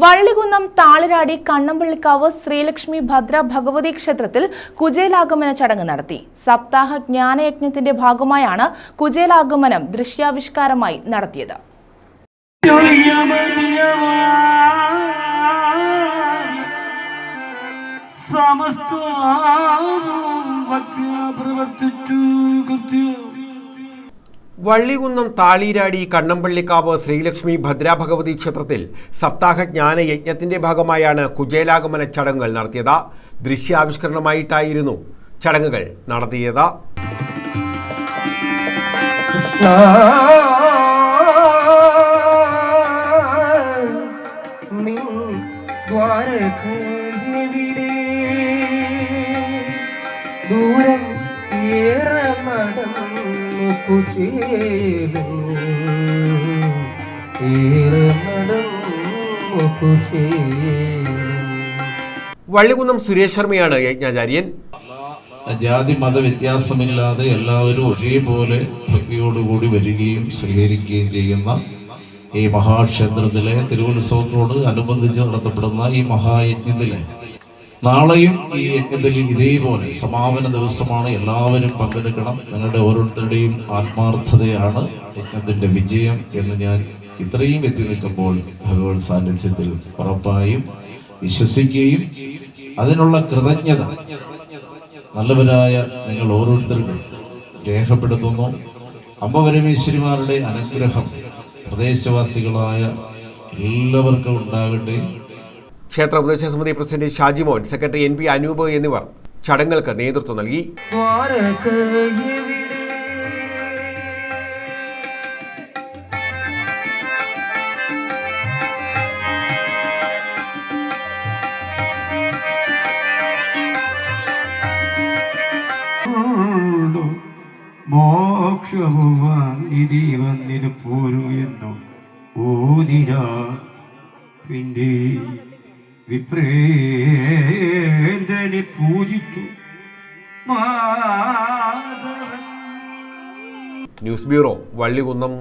വള്ളികുന്നം താളിരാടി കണ്ണമ്പള്ളിക്കാവ് ശ്രീലക്ഷ്മി ഭദ്ര ഭഗവതി ക്ഷേത്രത്തിൽ കുചേലാഗമന ചടങ്ങ് നടത്തി. സപ്താഹ ജ്ഞാനയജ്ഞത്തിന്റെ ഭാഗമായാണ് കുചേലാഗമനം ദൃശ്യാവിഷ്കാരമായി നടത്തിയത്. വള്ളികുന്നം താളിരാടി കണ്ണമ്പള്ളിക്കാവ് ശ്രീലക്ഷ്മി ഭദ്രാഭഗവതി ക്ഷേത്രത്തിൽ സപ്താഹ ജ്ഞാന യജ്ഞത്തിന്റെ ഭാഗമായാണ് കുചേലാഗമന ചടങ്ങുകൾ നടത്തിയത്. ദൃശ്യാവിഷ്കരണമായിട്ടായിരുന്നു ചടങ്ങുകൾ നടത്തിയത്. വള്ളികുന്നം സുരേഷ് ശർമ്മയാണ് യജ്ഞാചാര്യൻ. ജാതി മത വ്യത്യാസമില്ലാതെ എല്ലാവരും ഒരേപോലെ ഭക്തിയോടുകൂടി വരികയും സ്വീകരിക്കുകയും ചെയ്യുന്ന ഈ മഹാക്ഷേത്രത്തിലെ തിരുവുത്സവത്തോട് അനുബന്ധിച്ച് നടത്തപ്പെടുന്ന ഈ മഹായജ്ഞത്തിലെ നാളെയും ഈ യജ്ഞത്തിൽ ഇതേപോലെ സമാപന ദിവസമാണ്. എല്ലാവരും പങ്കെടുക്കണം. നിങ്ങളുടെ ഓരോരുത്തരുടെയും ആത്മാർത്ഥതയാണ് യജ്ഞത്തിന്റെ വിജയം എന്ന് ഞാൻ ഇത്രയും എത്തി നിൽക്കുമ്പോൾ ഭഗവത് സാന്നിധ്യത്തിൽ ഉറപ്പായും വിശ്വസിക്കുകയും അതിനുള്ള കൃതജ്ഞത നല്ലവരായ നിങ്ങൾ ഓരോരുത്തർക്കും രേഖപ്പെടുത്തുന്നു. അംബപരമേശ്വരിമാരുടെ അനുഗ്രഹം പ്രദേശവാസികളായ എല്ലാവർക്കും ഉണ്ടാകട്ടെ. ക്ഷേത്ര ഉപദേശക സമിതി president Shajimon, secretary NP Anoop എന്നിവർ ചടങ്ങുകൾക്ക് നേതൃത്വം നൽകി. മോക്ഷമുവാനിധി വന്നിന് പോരൂ എന്നു ഊതിരാ പിന്നെ വിപ്രേന്ദ്രനെ പൂജിച്ചു ന്യൂസ് ബ്യൂറോ, വള്ളികുന്നം.